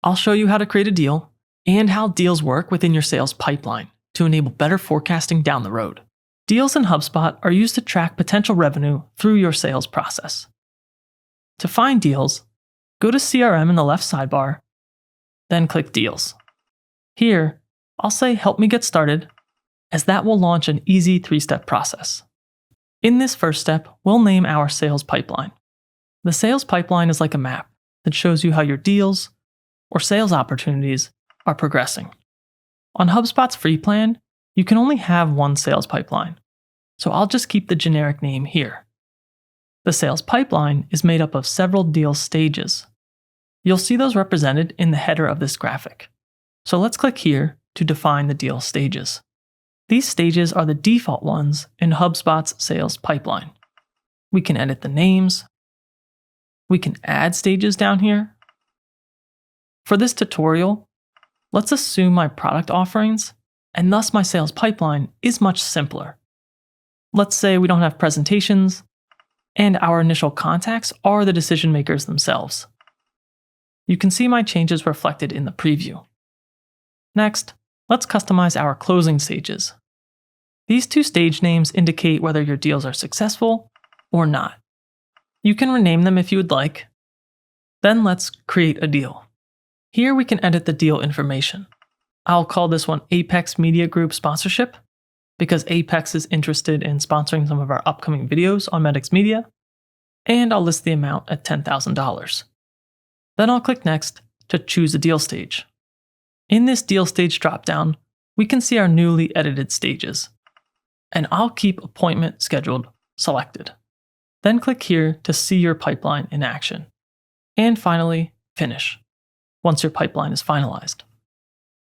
I'll show you how to create a deal and how deals work within your sales pipeline to enable better forecasting down the road. Deals in HubSpot are used to track potential revenue through your sales process. To find deals, go to CRM in the left sidebar, then click Deals. Here, I'll say Help me get started, as that will launch an easy 3-step process. In this first step, we'll name our sales pipeline. The sales pipeline is like a map that shows you how your deals or sales opportunities are progressing. On HubSpot's free plan, you can only have one sales pipeline, so I'll just keep the generic name here. The sales pipeline is made up of several deal stages. You'll see those represented in the header of this graphic. So let's click here to define the deal stages. These stages are the default ones in HubSpot's sales pipeline. We can edit the names. We can add stages down here. For this tutorial, let's assume my product offerings, and thus my sales pipeline, is much simpler. Let's say we don't have presentations, and our initial contacts are the decision makers themselves. You can see my changes reflected in the preview. Next, let's customize our closing stages. These 2 stage names indicate whether your deals are successful or not. You can rename them if you would like. Then let's create a deal. Here we can edit the deal information. I'll call this one Apex Media Group Sponsorship, because Apex is interested in sponsoring some of our upcoming videos on Medix Media, and I'll list the amount at $10,000. Then I'll click Next to choose a deal stage. In this deal stage dropdown, we can see our newly edited stages, and I'll keep Appointment Scheduled selected. Then click here to see your pipeline in action. And finally, Finish, once your pipeline is finalized.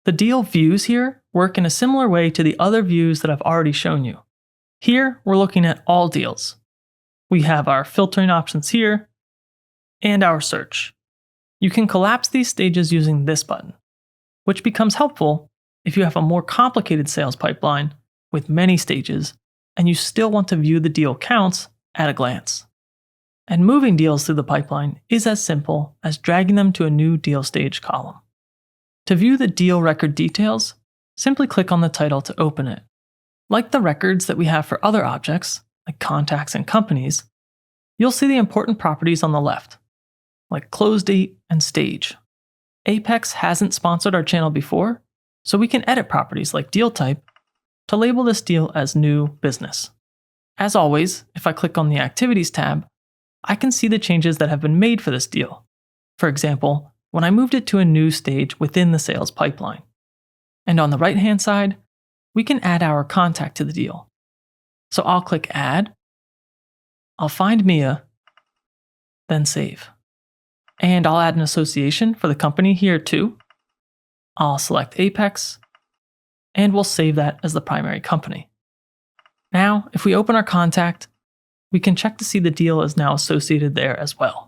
The deal views here work in a similar way to the other views that I've already shown you. Here, we're looking at all deals. We have our filtering options here, and our search. You can collapse these stages using this button, which becomes helpful if you have a more complicated sales pipeline with many stages and you still want to view the deal counts at a glance. And moving deals through the pipeline is as simple as dragging them to a new deal stage column. To view the deal record details, simply click on the title to open it. Like the records that we have for other objects, like contacts and companies, you'll see the important properties on the left, like close date and stage. Apex hasn't sponsored our channel before, so we can edit properties like deal type to label this deal as new business. As always, if I click on the Activities tab, I can see the changes that have been made for this deal. For example, when I moved it to a new stage within the sales pipeline. And on the right-hand side, we can add our contact to the deal. So I'll click Add, I'll find Mia, then Save. And I'll add an association for the company here too. I'll select Apex, and we'll save that as the primary company. Now, if we open our contact, we can check to see the deal is now associated there as well.